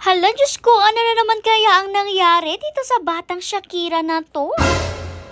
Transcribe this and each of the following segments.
Hala, Diyos ko, ano na naman kaya ang nangyari dito sa batang Shakira na to?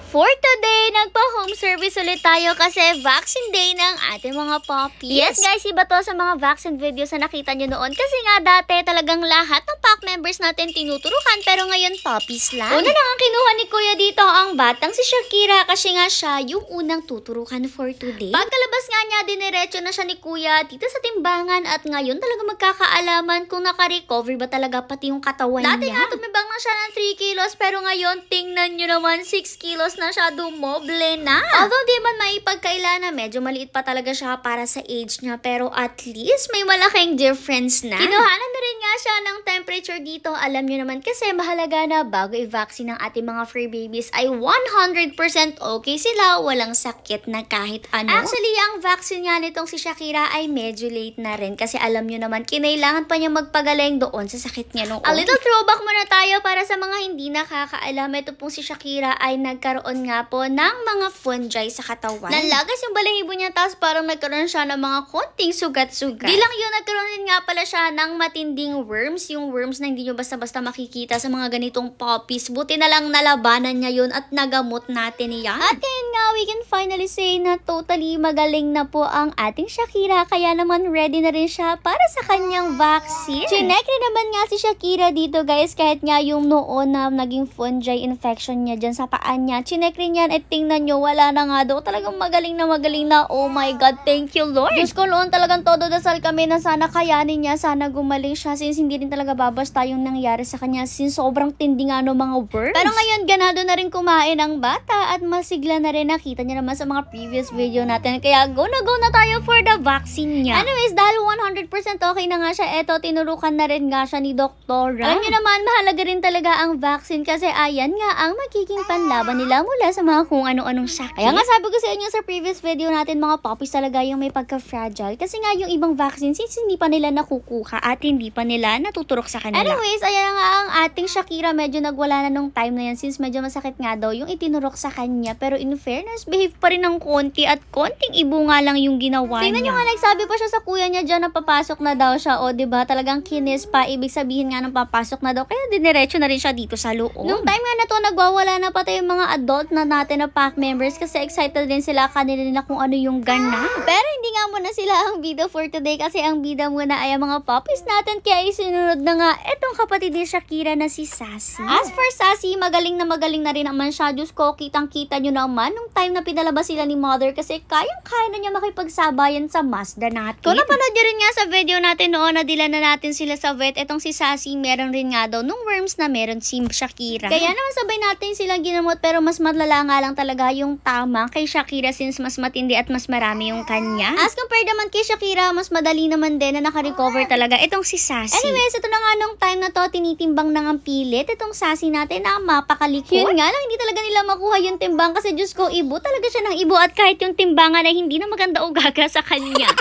For today, nagpa-home service ulit tayo kasi vaccine day ng ating mga puppies. Yes guys, iba to sa mga vaccine videos na nakita nyo noon. Kasi nga dati talagang lahat ng pack members natin tinuturukan pero ngayon puppies lang. Una na ang kinuha ni Kuya dito ang batang si Shakira kasi nga siya yung unang tuturukan for today. Pagkalabas nga niya, diniretso na siya ni Kuya dito sa timbangan at ngayon talaga magkakaalaman kung naka-recover ba talaga pati yung katawan niya. Dati nga tumibang na siya ng 3 kilos pero ngayon tingnan nyo naman 6 kilos na siya, dumoble na. Although di man maipagkaila na medyo maliit pa talaga siya para sa age niya, pero at least may malaking difference na. Kinuhanan na rin nga siya ng temperature dito. Alam nyo naman kasi mahalaga na bago i-vaccine ng ating mga fur babies ay 100% okay sila, walang sakit na kahit ano. Actually, ang vaccine nga nitong si Shakira ay medyo late na rin kasi alam nyo naman kinailangan pa niya magpagaling doon sa sakit niya noon. A little throwback muna tayo para sa mga hindi nakakaalam. Ito pong si Shakira ay nagkaroon nga po ng mga fungi sa katawan. Nalagas yung balahibo niya tapos parang nagkaroon siya ng mga konting sugat-sugat. Di lang yun, nagkaroon din nga pala siya ng matinding worms. Yung worms na hindi nyo basta-basta makikita sa mga ganitong puppies. Buti na lang nalabanan niya yun at nagamot natin yan. At yun nga, we can finally say na totally magaling na po ang ating Shakira. Kaya naman ready na rin siya para sa kanyang vaccine. Chinek rin naman nga si Shakira dito guys, kahit nga yung noon na naging fungi infection niya dyan sa paan niya. Chinek rin yan at tingnan nyo, wala na nga daw. Talagang magaling na. Oh my God, thank you Lord. Diyos ko noon, talagang todo dasal kami na sana kayanin niya, sana gumaling siya since hindi rin talaga babasta yung nangyari sa kanya since sobrang tindi nga no mga worms. Pero ngayon, ganado na rin kumain ang bata at masigla na rin, nakita niya naman sa mga previous video natin. Kaya go na tayo for the vaccine niya. Anyways, dahil 100% okay na nga siya, eto, tinurukan na rin nga siya ni Doktora. Alam niyo naman, mahalaga rin talaga ang vaccine kasi ayan nga ang magiging panlaban nila mula sa mga kung ano-anong sakit. Kaya nga sabi ko sa inyo sa previous video natin, mga puppies talaga yung may pagka-fragile. Kasi nga yung ibang vaccine, since hindi pa nila nakukuha at hindi pa nila natuturok sa kanila. Anyways, ayan nga ang ating Shakira, medyo nagwala na nung time na yan since medyo masakit nga daw yung itinurok sa kanya. Pero in fairness, behave pa rin ng konti at konting ibo nga lang yung ginawa niya. Tingnan nyo nga, nagsabi pa siya sa kuya niya dyan na papasok na daw siya. O diba, talagang kinis pa. Ibig sabihin nga nang papasok na daw. Kaya diniretso na rin siya dito sa loob. Nung time nga na to, nagwawala na pati yung mga adult na natin na pack members kasi excited din sila kanila nila kung ano yung gana. Pero hindi nga muna sila ang bida for today kasi ang bida muna ay ang mga puppies natin, kaya isinunod na nga etong kapatid ni Shakira na si Sassy. As for Sassy, magaling na rin naman siya. Diyos ko, kitang-kita nyo naman nung time na pinalabas sila ni Mother kasi kayang-kaya na niya makipagsabayan sa Mazda natin. Kung napanood nyo rin nga sa video natin noon na dila na natin sila sa vet, etong si Sassy meron rin nga daw nung worms na meron si Shakira. Kaya naman sabay natin silang ginamot pero mas malala nga lang talaga yung tama kay Shakira since mas matindi at mas marami yung kanya. As compared naman kay Shakira, mas madali naman din na naka-recover talaga itong si Sassy. Anyways, ito na nga nung time na to, tinitimbang na ng pilit itong Sassy natin na mapakalikot. Yun nga lang, hindi talaga nila makuha yung timbang kasi Diyos ko, ibo talaga siya ng ibo at kahit yung timbangan ay hindi na maganda o gaga sa kanya.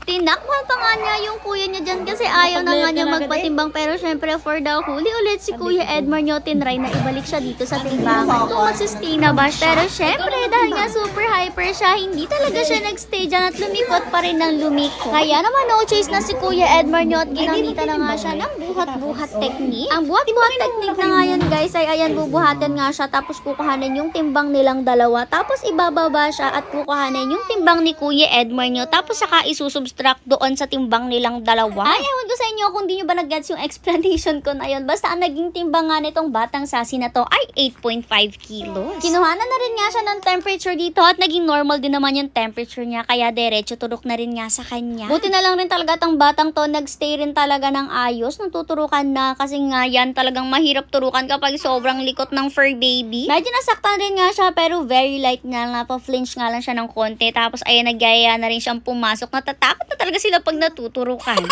Tinakpan pa nga niya yung kuya niya dyan kasi ayaw na nga niya magpatimbang. Pero syempre for the huli ulit si Kuya Edmar nyo, tinry na ibalik siya dito sa timbangan kung mag-sustain na ba siya. Pero syempre dahil nga super hyper siya, hindi talaga siya nag-stay dyan at lumikot pa rin ng lumikot. Kaya naman no choice na si Kuya Edmar nyo at ginamitan na nga siya ng buhat-buhat technique. Ang buhat-buhat technique na nga yun guys ay ayan, bubuhatin nga siya tapos kukuhanin yung timbang nilang dalawa tapos ibababa siya at kukuhanin yung timbang ni Kuya Edmar nyo tapos saka isusubstract doon sa timbang nilang dalawa. Ay, ewan ko sa inyo kung di nyo ba nag-gets yung explanation ko na yun. Basta ang naging timbang nga nitong batang Sassy na to ay 8.5 kilos. Kinuhanan na rin nga siya ng temperature dito at naging normal din naman yung temperature niya. Kaya diretso turok na rin nga sa kanya. Buti na lang rin talaga tang batang to, nagstay rin talaga ng ayos nung tuturukan na kasi nga yan talagang mahirap turukan kapag sobrang likot ng fur baby. Medyo nasaktan rin nga siya pero very light nga, napaflinch nga lang siya ng konti. Tapos ayan, nagyaya na rin siyang pumasok. Natatakot na talaga sila pag natuturukan.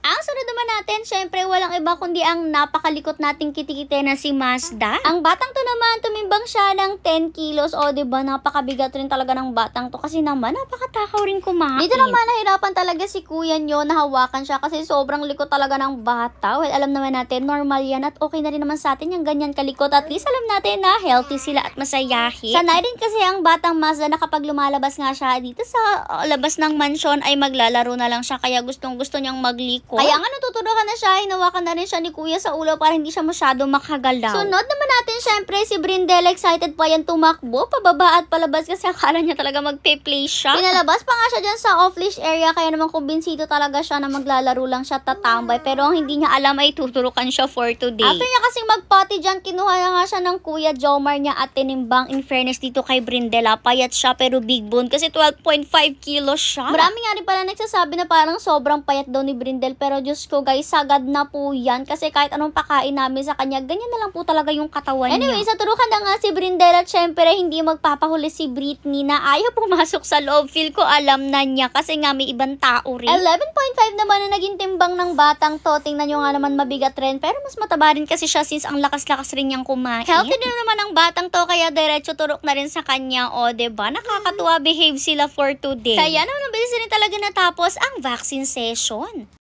Ang sunod naman natin, syempre walang iba kundi ang napakalikot nating kitikite na si Mazda. Ang batang to naman, tumimbang siya ng 10 kilos. O diba, napakabigat rin talaga ng batang to kasi naman napakatakaw rin kumain. Dito naman nahirapan talaga si kuya nyo na hawakan siya kasi sobrang likot talaga ng bata. Well, alam naman natin, normal yan at okay na rin naman sa atin yung ganyan kalikot. At least alam natin na healthy sila at masayahin. Sanay din kasi ang batang Mazda na kapag lumalabas nga siya dito sa labas ng mansyon ay maglalaro na lang siya kaya gustong gusto niyang magliko. Kaya nga natuturukan na siya, hinawakan na rin siya ni kuya sa ulo para hindi siya masyado makagalaw. Sunod naman natin, syempre, si Brindel, excited pa yan tumakbo, pababa at palabas kasi akala niya talaga magpe-play siya. Pinalabas pa nga siya dyan sa off-leash area, kaya naman kumbinsido talaga siya na maglalaro lang siya tatambay. Pero ang hindi niya alam ay tuturukan siya for today. After niya kasing magpati dyan, kinuha na nga siya ng kuya Jomar niya at tinimbang. In fairness dito kay Brindel, payat siya pero big bone kasi 12.5 kilos siya. Marami nga rin pala nagsasabi na parang sobrang payat daw ni Brindel, pero Diyos ko guys, sagad na po yan kasi kahit anong pakain namin sa kanya, ganyan na lang po talaga yung katawan niya. Anyway, sa turukan na nga si Brindel at syempre hindi magpapahuli si Britney na ayaw pumasok sa loob. Feel ko alam na niya kasi nga may ibang tao rin. 11.5 naman na naging timbang ng batang to. Tingnan nyo nga naman mabigat rin, pero mas mataba rin kasi siya since ang lakas-lakas rin niyang kumain. Healthy din naman ang batang to, kaya diretso turok na rin sa kanya. O, diba? Nakakatuwa behave sila for today. Kaya naman, mabilis rin talaga natapos ang vaccine session.